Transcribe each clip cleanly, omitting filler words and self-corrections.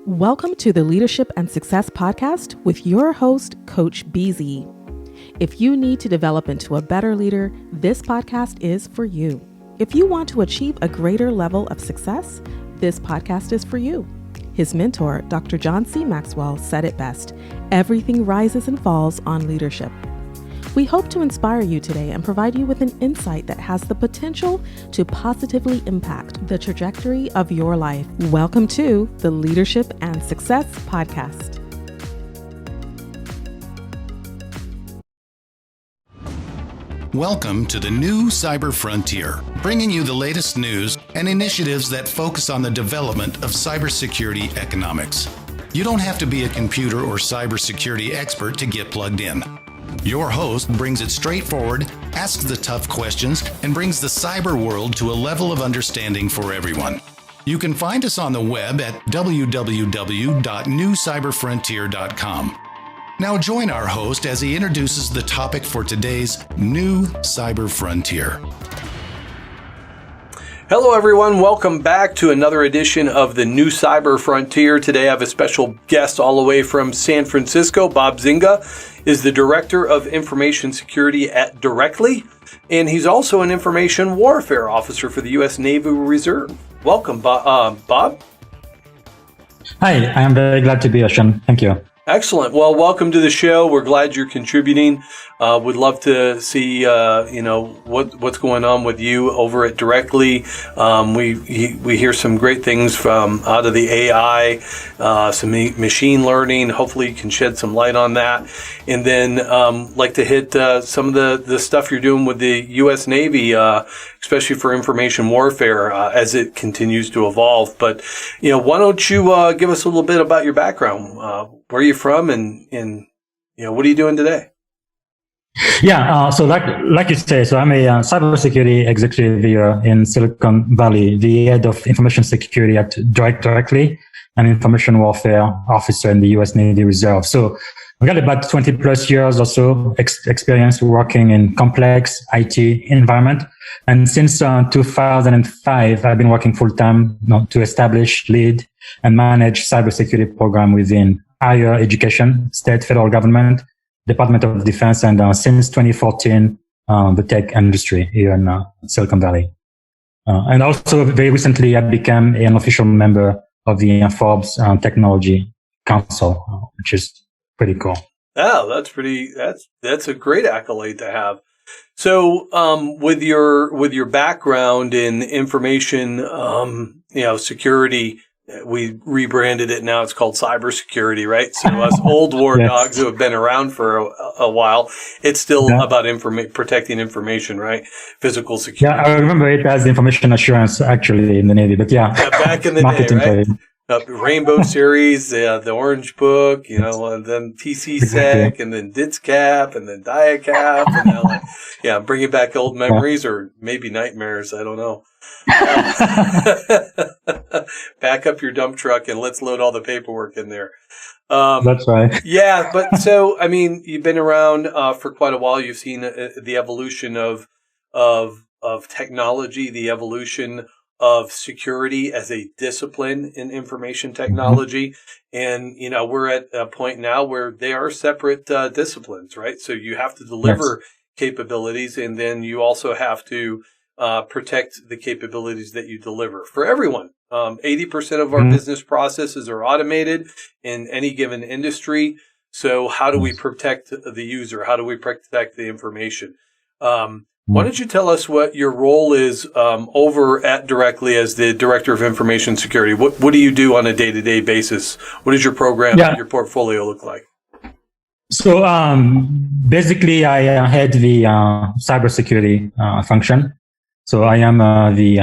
Welcome to the Leadership and Success Podcast with your host, Coach BZ. If you need to develop into a better leader, this podcast is for you. If you want to achieve a greater level of success, this podcast is for you. His mentor, Dr. John C. Maxwell, said it best: everything rises and falls on leadership. We hope to inspire you today and provide you with an insight that has the potential to positively impact the trajectory of your life. Welcome to the Leadership and Success Podcast. Welcome to the new cyber frontier, bringing you the latest news and initiatives that focus on the development of cybersecurity economics. You don't have to be a computer or cybersecurity expert to get plugged in. Your host brings it straightforward, asks the tough questions, and brings the cyber world to a level of understanding for everyone. You can find us on the web at www.newcyberfrontier.com. Now join our host as he introduces the topic for today's new cyber frontier. Hello, everyone. Welcome back to another edition of the New Cyber Frontier. Today, I have a special guest all the way from San Francisco. Bob Zinga is the Director of Information Security at Directly, and he's also an Information Warfare Officer for the U.S. Navy Reserve. Welcome, Bob. Hi, I am very glad to be here, Shawn. Thank you. Excellent. Well, welcome to the show. We're glad you're contributing. Would love to see, what's going on with you over at Directly. We hear some great things from out of the AI, some machine learning. Hopefully, you can shed some light on that. And then, like to hit some of the stuff you're doing with the U.S. Navy, especially for information warfare as it continues to evolve. But why don't you give us a little bit about your background? Where are you from, and what are you doing today? Yeah, so like you say, so I'm a cybersecurity executive here in Silicon Valley, the head of information security at Directly, an information warfare officer in the U.S. Navy Reserve. So I've got about 20 plus years or so experience working in complex IT environment. And since 2005, I've been working full time to establish, lead, and manage cybersecurity program within higher education, state, federal government, Department of Defense, and since 2014, the tech industry here in Silicon Valley. And also very recently, I became an official member of the Forbes Technology Council, which is pretty cool. Oh, that's a great accolade to have. So, with your background in information, security, we rebranded it. Now it's called cybersecurity, right? So us old war dogs who have been around for a while, it's still about protecting information, right? Physical security. Yeah, I remember it as information assurance actually in the Navy, but back in the day, right? Rainbow Series, the Orange Book, and then TC-Sec, and then DITSCAP, and then DIACAP, and bringing back old memories or maybe nightmares. I don't know. Back up your dump truck and let's load all the paperwork in there. That's right. Yeah, but so you've been around for quite a while. You've seen the evolution of technology, the evolution of security as a discipline in information technology. And, we're at a point now where they are separate disciplines, right? So you have to deliver capabilities, and then you also have to protect the capabilities that you deliver for everyone. 80% of our business processes are automated in any given industry. So how do we protect the user? How do we protect the information? Why don't you tell us what your role is over at Directly as the Director of Information Security? What do you do on a day-to-day basis? What does your program, your portfolio look like? So basically, I head the cybersecurity function. So I am the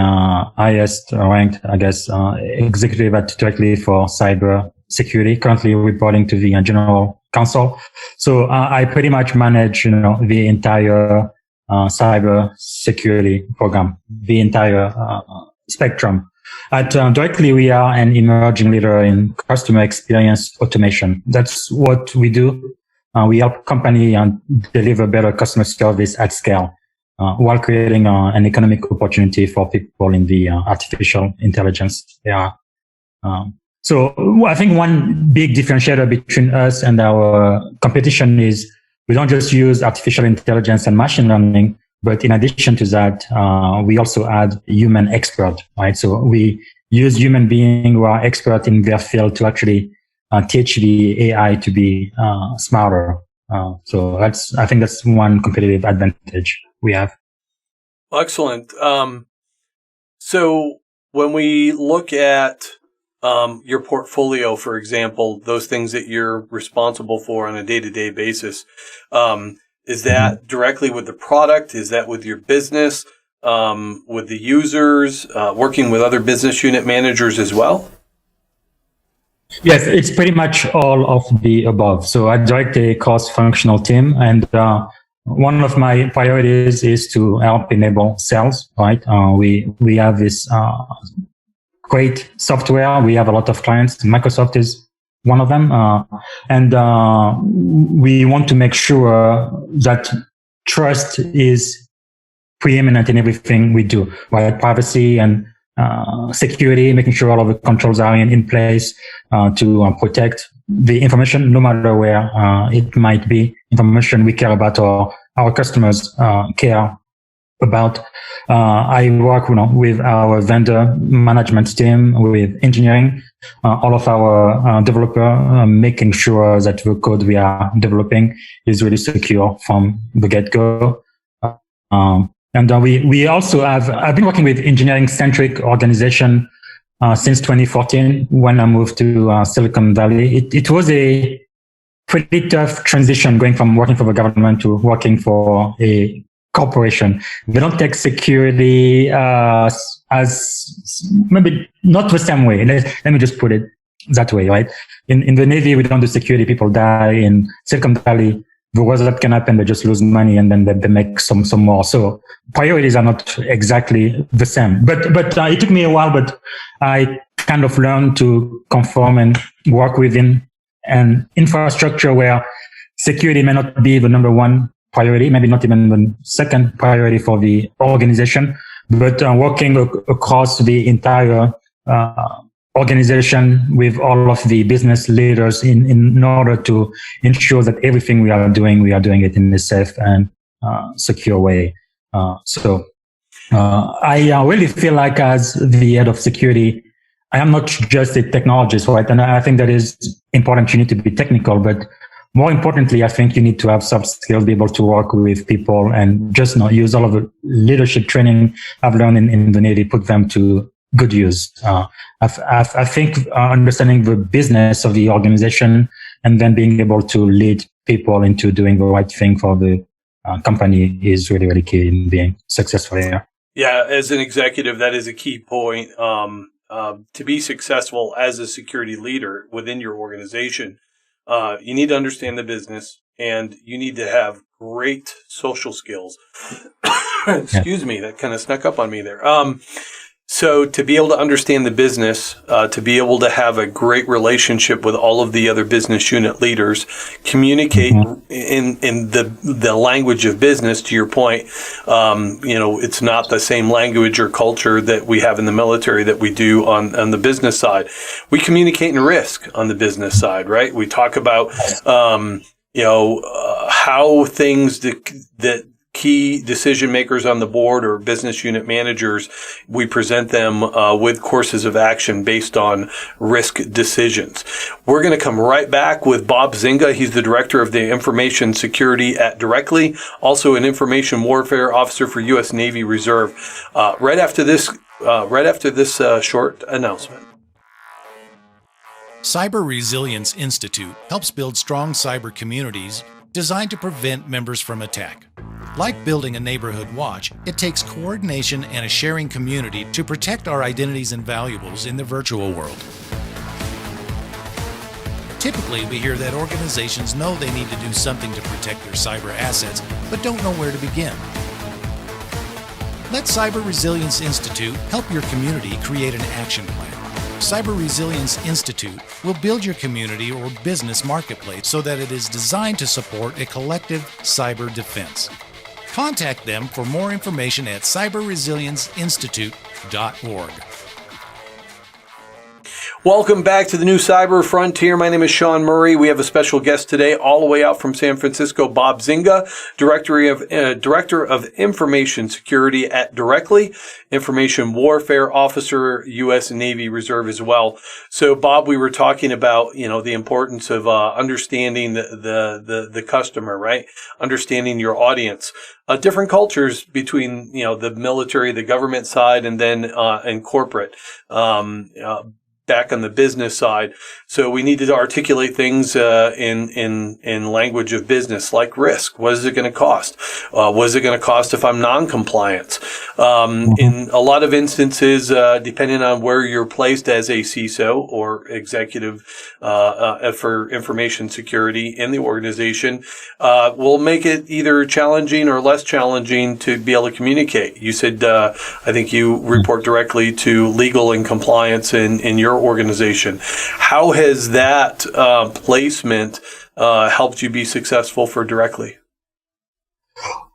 highest ranked, executive at Directly for cyber security, currently reporting to the General Counsel. So I pretty much manage, the entire cyber security program, the entire spectrum. At Directly, we are an emerging leader in customer experience automation. That's what we do. We help companies deliver better customer service at scale, while creating an economic opportunity for people in the artificial intelligence era. So I think one big differentiator between us and our competition is we don't just use artificial intelligence and machine learning, but in addition to that, we also add human expert, right? So we use human beings who are expert in their field to actually teach the AI to be smarter. So I think that's one competitive advantage we have. Excellent. So when we look at your portfolio, for example, those things that you're responsible for on a day-to-day basis, is that directly with the product? Is that with your business, with the users, working with other business unit managers as well? Yes, it's pretty much all of the above. So I direct a cross-functional team, and one of my priorities is to help enable sales, right? We have this great software. We have a lot of clients. Microsoft is one of them. And we want to make sure that trust is preeminent in everything we do, right? Privacy and security, making sure all of the controls are in place to protect the information, no matter where it might be, information we care about or our customers care about. I work with our vendor management team, with engineering, all of our developer, making sure that the code we are developing is really secure from the get-go. And we also I've been working with engineering-centric organization since 2014 when I moved to Silicon Valley. It was a pretty tough transition going from working for the government to working for a corporation. They don't take security as maybe not the same way. Let me just put it that way, right? In the Navy, we don't do security. People die. In Silicon Valley, the worst that can happen, they just lose money and then they make some more. So priorities are not exactly the same. But it took me a while, but I kind of learned to conform and work within an infrastructure where security may not be the number one priority, maybe not even the second priority for the organization, but working across the entire organization with all of the business leaders in order to ensure that everything we are doing it in a safe and secure way. So I really feel like as the head of security, I am not just a technologist, right? And I think that is important. You need to be technical, but more importantly, I think you need to have soft skills, be able to work with people and just not use all of the leadership training I've learned in the Navy, put them to good use. I think understanding the business of the organization and then being able to lead people into doing the right thing for the company is really, really key in being successful here. Yeah, as an executive, that is a key point. To be successful as a security leader within your organization, you need to understand the business and you need to have great social skills. Excuse me, that kind of snuck up on me there. So to be able to understand the business, to be able to have a great relationship with all of the other business unit leaders, communicate in the language of business, to your point, it's not the same language or culture that we have in the military that we do on the business side. We communicate in risk on the business side, right? We talk about, how things that key decision makers on the board or business unit managers, we present them with courses of action based on risk decisions. We're going to come right back with Bob Zinga. He's the director of the information security at Directly, also an information warfare officer for U.S. Navy Reserve. Right after this short announcement. Cyber Resilience Institute helps build strong cyber communities designed to prevent members from attack. Like building a neighborhood watch, it takes coordination and a sharing community to protect our identities and valuables in the virtual world. Typically, we hear that organizations know they need to do something to protect their cyber assets, but don't know where to begin. Let Cyber Resilience Institute help your community create an action plan. Cyber Resilience Institute will build your community or business marketplace so that it is designed to support a collective cyber defense. Contact them for more information at cyberresilienceinstitute.org. Welcome back to the new Cyber Frontier. My name is Shawn Murray. We have a special guest today, all the way out from San Francisco, Bob Zinga, Director of Information Security at Directly, Information Warfare Officer, U.S. Navy Reserve as well. So, Bob, we were talking about, the importance of understanding the customer, right? Understanding your audience. Different cultures between, the military, the government side, and then and corporate. Back on the business side. So we need to articulate things in language of business, like risk. What is it going to cost? What is it going to cost if I'm non-compliant? In a lot of instances, depending on where you're placed as a CISO or executive for information security in the organization, will make it either challenging or less challenging to be able to communicate. You said, I think you report directly to legal and compliance in your organization. How has that placement helped you be successful for Directly?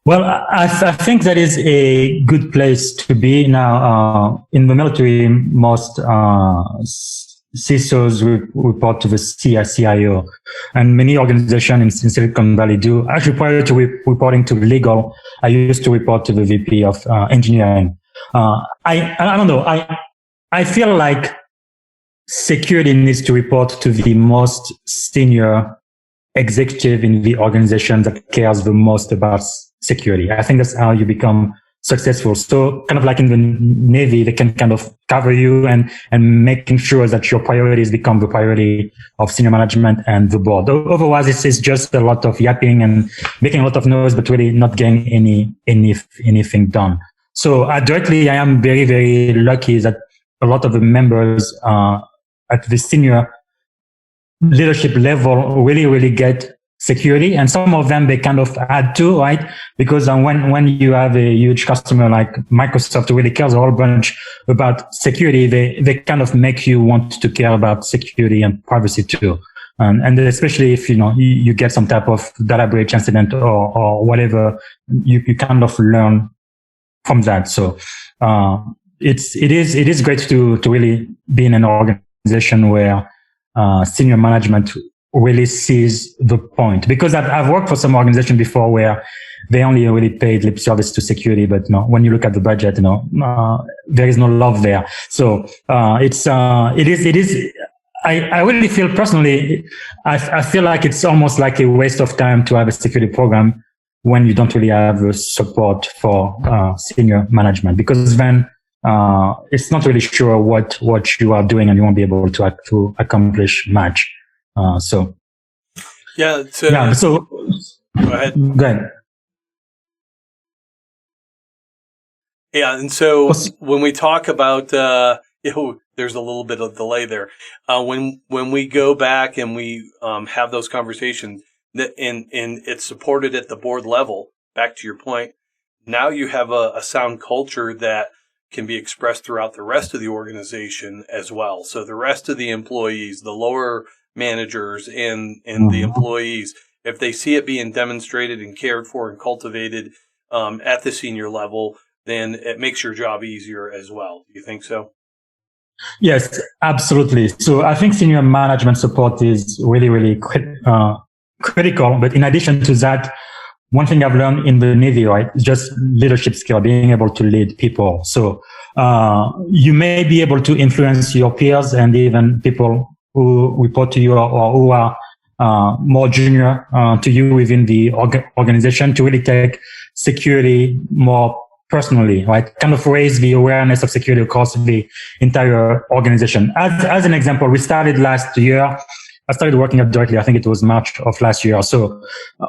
Well, I think that is a good place to be now. In the military, most CISOs report to the CIO, and many organizations in Silicon Valley do. Actually, prior to reporting to legal, I used to report to the VP of engineering. I don't know. I feel like security needs to report to the most senior executive in the organization that cares the most about security. I think that's how you become successful. So kind of like in the Navy, they can kind of cover you and making sure that your priorities become the priority of senior management and the board. Otherwise, it's just a lot of yapping and making a lot of noise, but really not getting anything done. So directly, I am very, very lucky that a lot of the members at the senior leadership level really, really get security. And some of them, they kind of add to, right? Because when you have a huge customer like Microsoft who really cares a whole bunch about security, they kind of make you want to care about security and privacy too. And especially if, you get some type of data breach incident or whatever, you kind of learn from that. So, it is great to really be in an organization where senior management really sees the point. Because I've worked for some organization before where they only really paid lip service to security, but when you look at the budget, there is no love there. So it is. I really feel personally, I feel like it's almost like a waste of time to have a security program when you don't really have the support for senior management, because then it's not really sure what you are doing and you won't be able to accomplish much. So go ahead. Go ahead. Yeah, and so when we talk about there's a little bit of delay there. When we go back and we have those conversations, and it's supported at the board level, back to your point, now you have a sound culture that can be expressed throughout the rest of the organization as well. So the rest of the employees, the lower managers and the employees, if they see it being demonstrated and cared for and cultivated at the senior level, then it makes your job easier as well. Do you think so? Yes, absolutely. So I think senior management support is really, really critical. But in addition to that, one thing I've learned in the Navy, right, is just leadership skill, being able to lead people. So you may be able to influence your peers and even people who report to you or who are more junior to you within the organization to really take security more personally, right? Kind of raise the awareness of security across the entire organization. As an example, we started last year. I started working at Directly, I think it was March of last year. So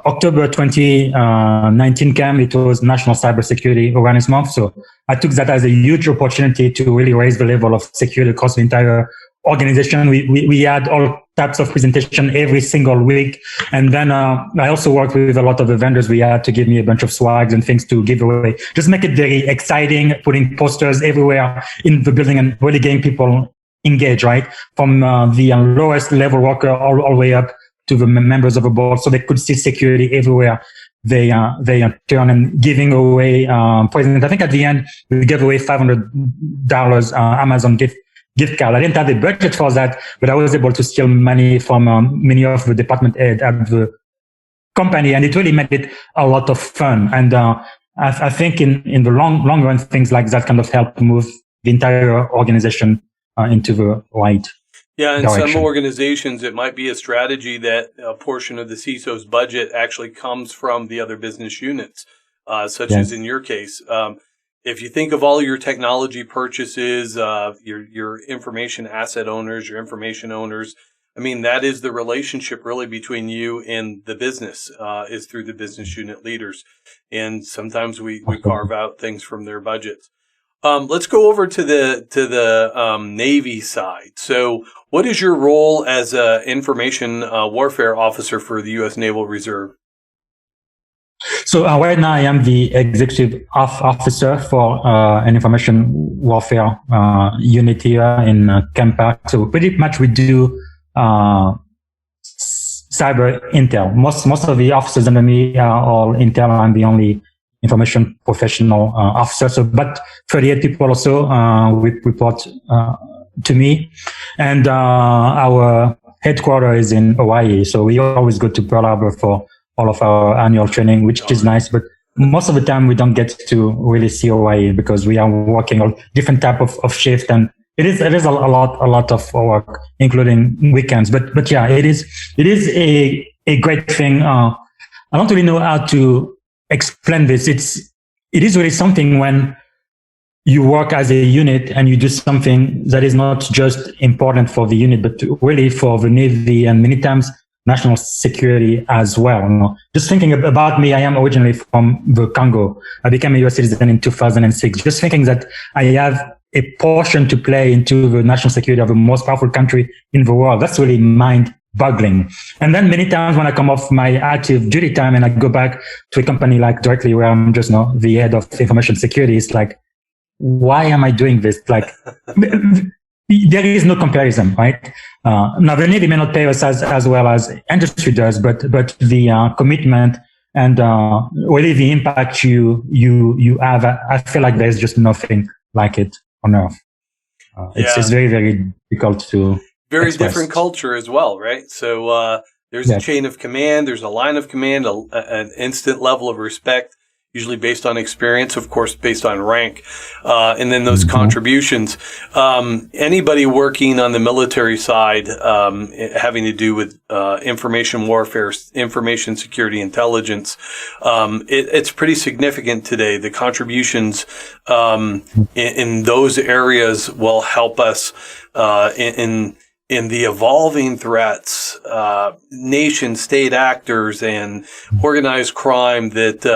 October 2019 came, it was National Cybersecurity Awareness Month. So I took that as a huge opportunity to really raise the level of security across the entire organization. We had all types of presentation every single week. And then I also worked with a lot of the vendors we had to give me a bunch of swags and things to give away. Just make it very exciting, putting posters everywhere in the building and really getting people engaged, right? From the lowest level worker all the way up to the members of the board, so they could see security everywhere they turn, and giving away presents. I think at the end we gave away $500 Amazon gift card. I didn't have the budget for that, but I was able to steal money from many of the department head at the company, and it really made it a lot of fun. And I think in the long run, things like that kind of help move the entire organization into the right Yeah, in direction. some organizations, it might be a strategy that a portion of the CISO's budget actually comes from the other business units, such as in your case. If you think of all your technology purchases, your information asset owners, your information owners, I mean, that is the relationship really between you and the business, is through the business unit leaders. And sometimes we carve out things from their budgets. Let's go over to the Navy side. So what is your role as a information warfare officer for the U.S. Naval Reserve? So right now I am the executive officer for an information warfare unit here in Camp Park. So pretty much we do cyber intel. Most of the officers under me are all intel. I'm the only information professional officer. So, but 38 people or so report to me, and our headquarters is in Hawaii. So we always go to Pearl Harbor for all of our annual training, which is nice. But most of the time we don't get to really see Hawaii because we are working on different type of shift, and it is a lot of work, including weekends. But yeah, it is a great thing. I don't really know how to explain this. It is really something when you work as a unit and you do something that is not just important for the unit, but really for the Navy and many times national security as well. You know, just thinking about me, I am originally from the Congo. I became a US citizen in 2006. Just thinking that I have a portion to play into the national security of the most powerful country in the world. That's really mind-boggling. And then many times when I come off my active duty time and I go back to a company like directly where I'm just the head of information security, it's like, why am I doing this? Like, there is no comparison, right? Now the Navy may not pay us as well as industry does, but the commitment and really the impact you have, I feel like there's just nothing like it on earth. It's very, very difficult to very express. different culture as well, right? So there's a chain of command, there's a line of command, an instant level of respect, usually based on experience, of course, based on rank, and then those contributions. Anybody working on the military side, having to do with information warfare, information security, intelligence, it's pretty significant today. The contributions in those areas will help us in the evolving threats, nation state actors and organized crime that,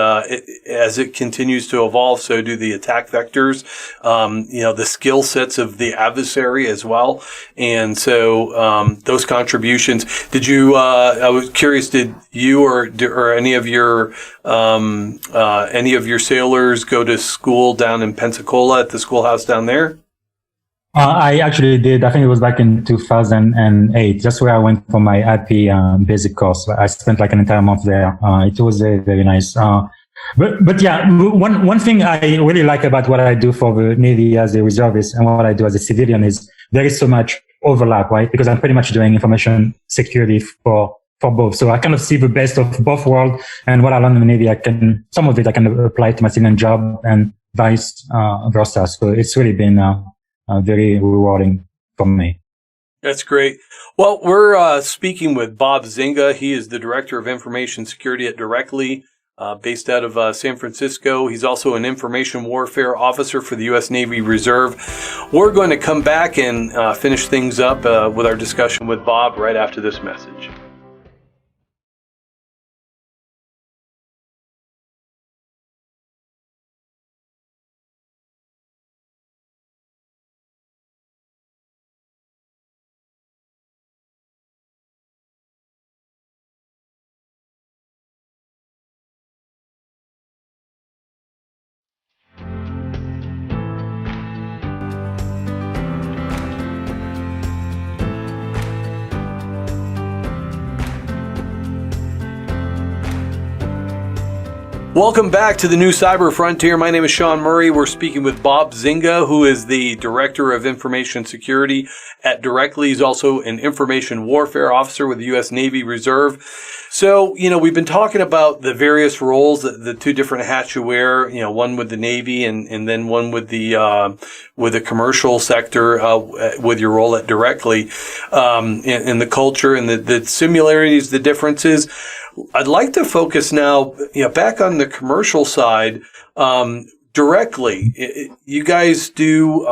as it continues to evolve, so do the attack vectors, the skill sets of the adversary as well. And so, those contributions, I was curious, did you or any of your sailors go to school down in Pensacola at the schoolhouse down there? I actually did. I think it was back in 2008. That's where I went for my IP basic course. I spent like an entire month there. It was very, very nice. But yeah, one thing I really like about what I do for the Navy as a reservist and what I do as a civilian is there is so much overlap, right? Because I'm pretty much doing information security for both. So I kind of see the best of both worlds, and what I learned in the Navy, some of it I can apply to my civilian job and vice versa. So it's really been very rewarding for me. That's great. Well, we're speaking with Bob Zinga. He is the Director of Information Security at Directly, based out of San Francisco. He's also an information warfare officer for the U.S. Navy Reserve. We're going to come back and finish things up with our discussion with Bob right after this message. Welcome back to the New Cyber Frontier. My name is Shawn Murray. We're speaking with Bob Zinga, who is the Director of Information Security at Directly. He's also an Information Warfare Officer with the U.S. Navy Reserve. So, we've been talking about the various roles, the two different hats you wear, one with the Navy and then one with the commercial sector, with your role at Directly, and the culture and the similarities, the differences. I'd like to focus now, back on the commercial side. Directly, you guys do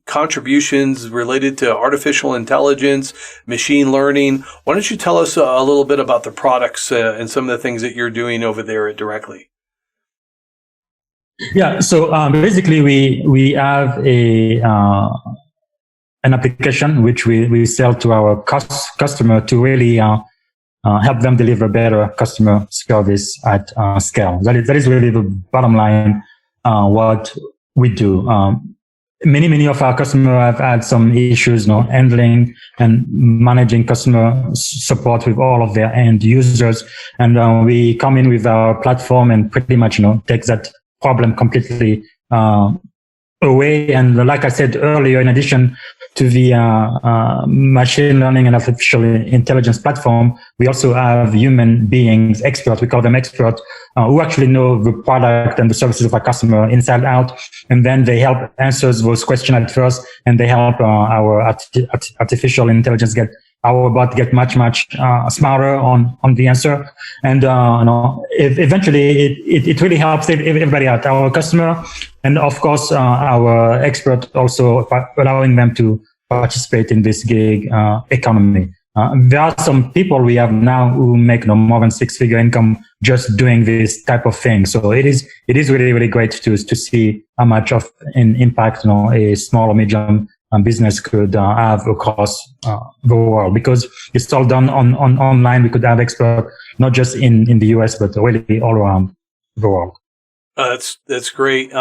contributions related to artificial intelligence, machine learning. Why don't you tell us a little bit about the products and some of the things that you're doing over there at Directly? Yeah, so basically we have an application which we sell to our customer to really help them deliver better customer service at scale. That is really the bottom line. What we do. Many of our customers have had some issues, handling and managing customer support with all of their end users. And we come in with our platform and pretty much, take that problem completely away. And like I said earlier, in addition to the machine learning and artificial intelligence platform, we also have human beings, experts, we call them experts, who actually know the product and the services of our customer inside out. And then they help answer those questions at first, and they help our artificial intelligence our bot get much smarter on the answer. And eventually it really helps everybody out, our customer, and of course our expert also allowing them to participate in this gig economy. There are some people we have now who make more than 6-figure income just doing this type of thing. So it is really, really great to see how much of an impact a small or medium business could have across the world, because it's all done on online. We could have experts not just in the US, but really all around the world. That's great.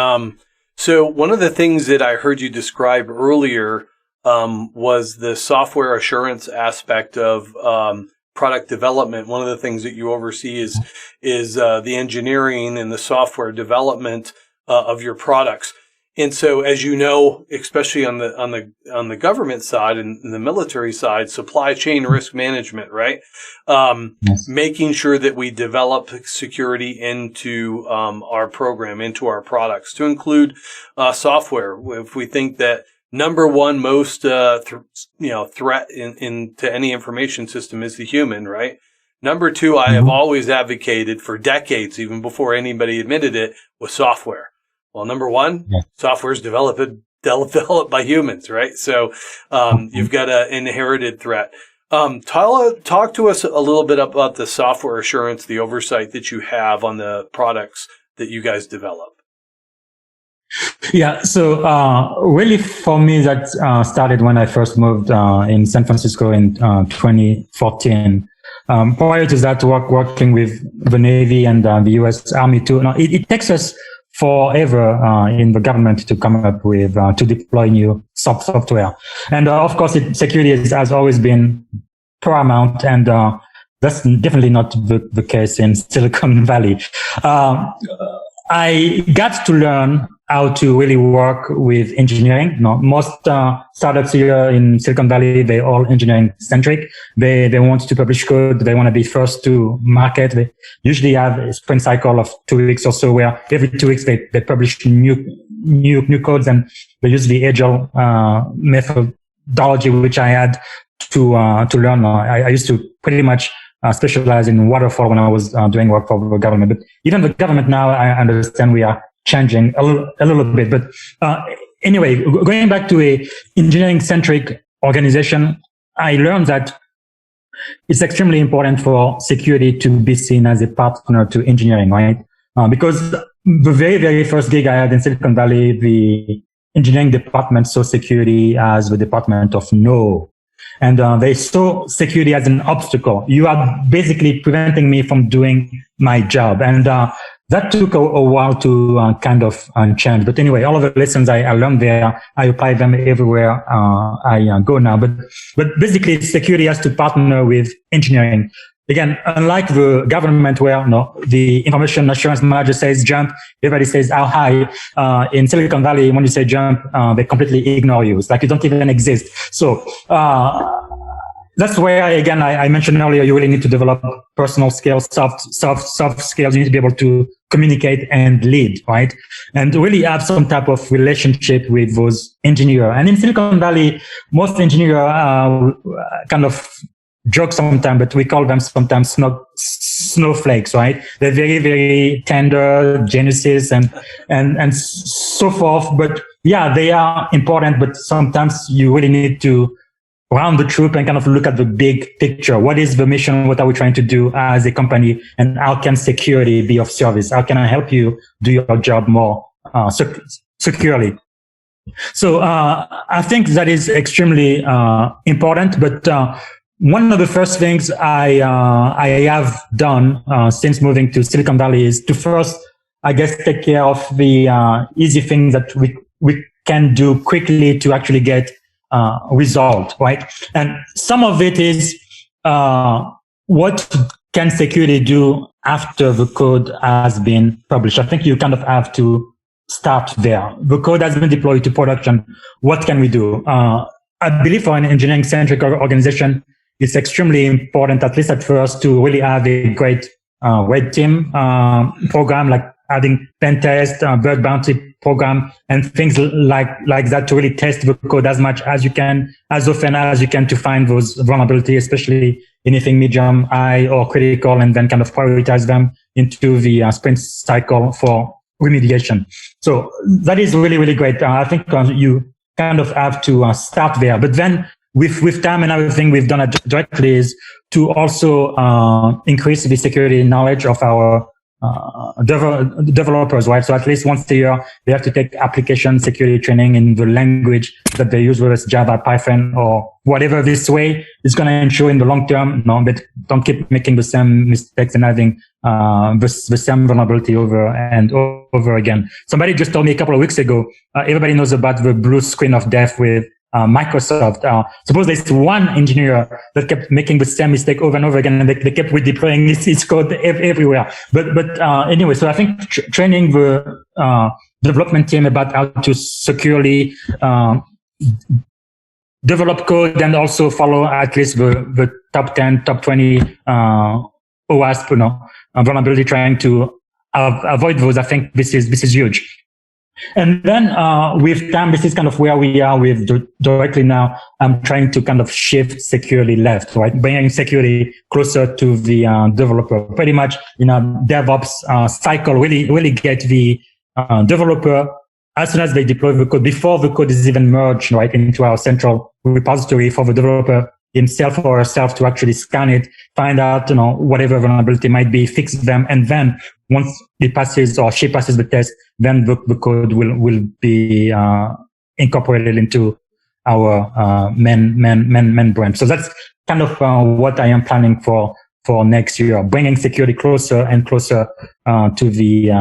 So one of the things that I heard you describe earlier was the software assurance aspect of product development. One of the things that you oversee is the engineering and the software development of your products. And so, as you know, especially on the government side and the military side, supply chain risk management, right? Yes. Making sure that we develop security into our program, into our products, to include software. If we think that number one most threat into any information system is the human, right? Number two, I have always advocated for decades, even before anybody admitted it, was software. Well, number one, software is developed by humans, right? So you've got an inherited threat. Talk to us a little bit about the software assurance, the oversight that you have on the products that you guys develop. Yeah, so really for me that started when I first moved in San Francisco in 2014. Prior to that, working with the Navy and the U.S. Army too. Now, it takes us forever in the government to come up with to deploy new software, and of course, security has always been paramount, and that's definitely not the case in Silicon Valley. I got to learn how to really work with engineering. Most startups here in Silicon Valley, they're all engineering centric. They want to publish code. They want to be first to market. They usually have a sprint cycle of 2 weeks or so, where every 2 weeks they publish new codes, and they use the agile methodology, which I had to learn. I used to pretty much specialize in waterfall when I was doing work for the government. But even the government now, I understand we are changing a little bit. But anyway, going back to a engineering-centric organization, I learned that it's extremely important for security to be seen as a partner to engineering, right? Because the very, very first gig I had in Silicon Valley, the engineering department saw security as the department of no. And they saw security as an obstacle. You are basically preventing me from doing my job. And that took a while to kind of change. But anyway, all of the lessons I learned there, I apply them everywhere I go now. But basically, security has to partner with engineering. again, unlike the government where the information assurance manager says jump, everybody says how high. In Silicon Valley, when you say jump, they completely ignore you. It's like you don't even exist. So that's where, again, I mentioned earlier, you really need to develop personal skills, soft skills. You need to be able to communicate and lead, right? And really have some type of relationship with those engineers. And in Silicon Valley, most engineers kind of joke sometimes, but we call them sometimes snowflakes, right? They're very, very tender, geniuses and so forth. But yeah, they are important, but sometimes you really need to round the troop and kind of look at the big picture. What is the mission? What are we trying to do as a company? And how can security be of service? How can I help you do your job more securely? So I think that is extremely important. But one of the first things I have done since moving to Silicon Valley is to first, I guess, take care of the easy things that we can do quickly to actually get result, right? And some of it is what can security do after the code has been published? I think you kind of have to start there. The code has been deployed to production. What can we do? I believe for an engineering-centric organization, it's extremely important, at least at first, to really have a great red team program, like adding pen test, bug bounty program, and things like that to really test the code as much as you can, as often as you can, to find those vulnerabilities, especially anything medium, high, or critical, and then kind of prioritize them into the sprint cycle for remediation. So that is really, really great. I think you kind of have to start there. But then with time and everything, we've done it directly is to also increase the security knowledge of our developers, right? So at least once a year, they have to take application security training in the language that they use, whether it's Java, Python, or whatever. This way is going to ensure in the long term, that don't keep making the same mistakes and having the same vulnerability over and over again. Somebody just told me a couple of weeks ago, everybody knows about the blue screen of death with Microsoft. Suppose there's one engineer that kept making the same mistake over and over again, and they kept redeploying his code everywhere. But anyway, so I think training the development team about how to securely develop code and also follow at least the top 10, top 20 OWASP, vulnerability, trying to avoid those. I think this is huge. And then with time, this is kind of where we are with directly now. I'm trying to kind of shift security left, right? Bringing security closer to the developer. Pretty much in a DevOps cycle, really get the developer, as soon as they deploy the code, before the code is even merged, right, into our central repository, for the developer himself or herself to actually scan it, find out, whatever vulnerability might be, fix them, and then once he passes or she passes the test, then the code will be incorporated into our main branch. So that's kind of what I am planning for next year, bringing security closer and closer to the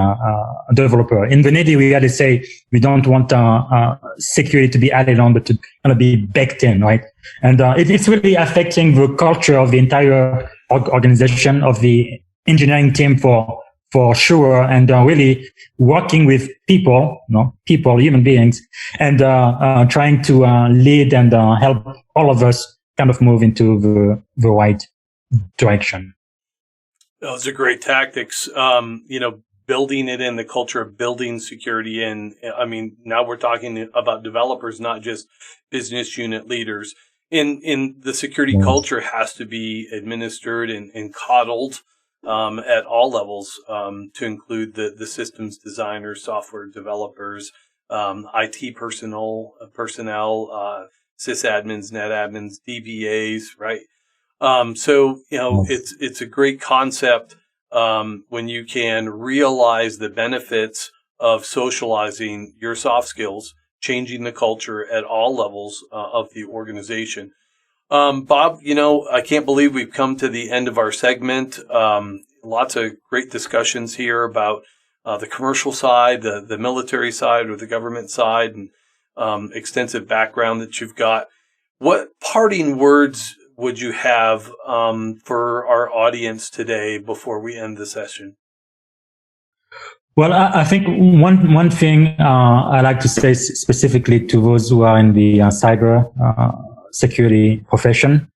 developer. In the Navy, we had to say we don't want security to be added on, but to kind of be baked in, right? And it's really affecting the culture of the entire organization, of the engineering team for sure, and really working with people, human beings, and trying to lead and help all of us kind of move into the right direction. Those are great tactics. Building it in, the culture of building security in. I mean, now we're talking about developers, not just business unit leaders. In the security culture has to be administered and coddled at all levels, to include the systems designers, software developers, IT personnel, sysadmins, net admins, DBAs, right? It's a great concept when you can realize the benefits of socializing your soft skills, changing the culture at all levels of the organization. Bob, I can't believe we've come to the end of our segment. Lots of great discussions here about the commercial side, the military side, or the government side, and extensive background that you've got. What parting words would you have for our audience today before we end the session? Well, I think one thing I like to say specifically to those who are in the cyber security profession,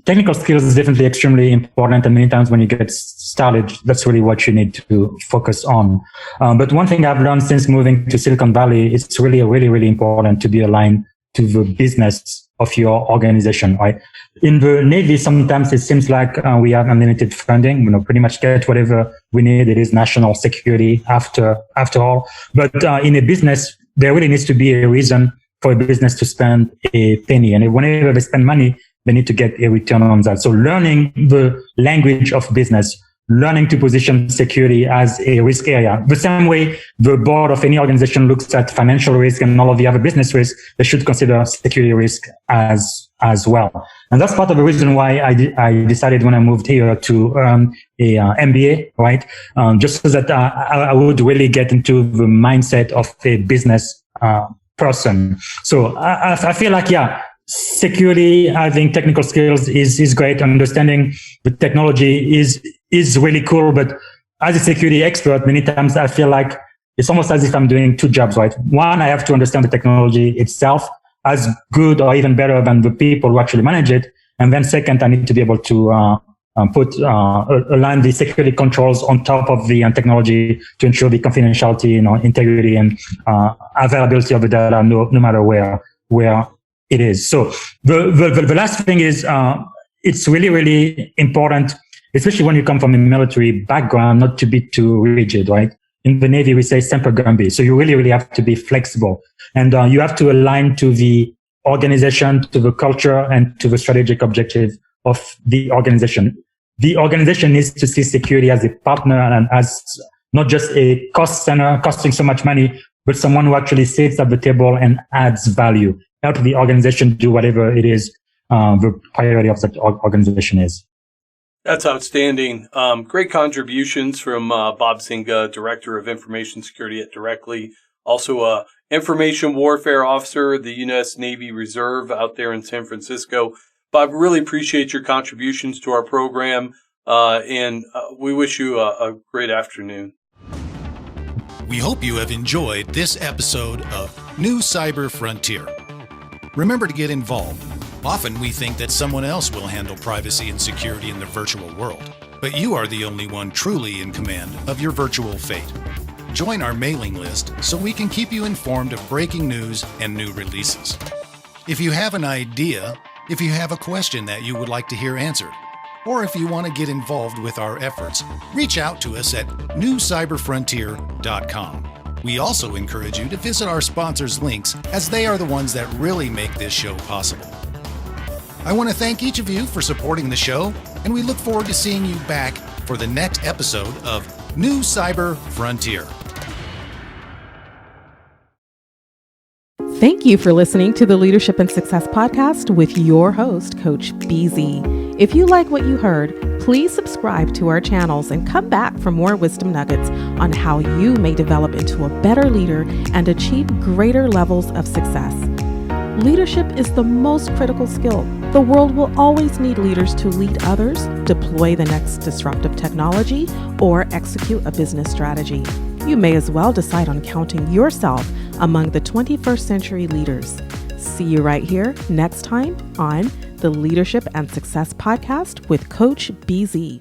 technical skills is definitely extremely important, and many times when you get started, that's really what you need to focus on. But one thing I've learned since moving to Silicon Valley, it's really, really, really important to be aligned to the business of your organization, right? In the Navy, sometimes it seems like we have unlimited funding, pretty much get whatever we need. It is national security after all. But in a business, there really needs to be a reason for a business to spend a penny. And whenever they spend money, they need to get a return on that. So learning the language of business, learning to position security as a risk area. The same way the board of any organization looks at financial risk and all of the other business risk, they should consider security risk as well. And that's part of the reason why I decided when I moved here to earn a MBA, right? Just so that I would really get into the mindset of a business person. So I feel like, security, having technical skills is great. Understanding the technology is really cool. But as a security expert, many times I feel like it's almost as if I'm doing two jobs, right? One, I have to understand the technology itself as good or even better than the people who actually manage it. And then second, I need to be able to align the security controls on top of the technology to ensure the confidentiality, integrity and availability of the data, no matter where it is. So the last thing is, it's really, really important, especially when you come from a military background, not to be too rigid, right? In the Navy, we say semper gumby. So you really, really have to be flexible, and you have to align to the organization, to the culture, and to the strategic objective of the organization. The organization needs to see security as a partner and as not just a cost center costing so much money, but someone who actually sits at the table and adds value. Help the organization do whatever it is the priority of that organization is. That's outstanding. Great contributions from Bob Zinga, Director of Information Security at Directly, also a Information Warfare Officer, the U.S. Navy Reserve out there in San Francisco. Bob, really appreciate your contributions to our program, and we wish you a great afternoon. We hope you have enjoyed this episode of New Cyber Frontier. Remember to get involved. Often we think that someone else will handle privacy and security in the virtual world, but you are the only one truly in command of your virtual fate. Join our mailing list so we can keep you informed of breaking news and new releases. If you have an idea, if you have a question that you would like to hear answered, or if you want to get involved with our efforts, reach out to us at newcyberfrontier.com. We also encourage you to visit our sponsors' links, as they are the ones that really make this show possible. I want to thank each of you for supporting the show, and we look forward to seeing you back for the next episode of New Cyber Frontier. Thank you for listening to the Leadership and Success Podcast with your host, Coach BZ. If you like what you heard, please subscribe to our channels and come back for more wisdom nuggets on how you may develop into a better leader and achieve greater levels of success. Leadership is the most critical skill. The world will always need leaders to lead others, deploy the next disruptive technology, or execute a business strategy. You may as well decide on counting yourself among the 21st century leaders. See you right here next time on the Leadership and Success Podcast with Coach BZ.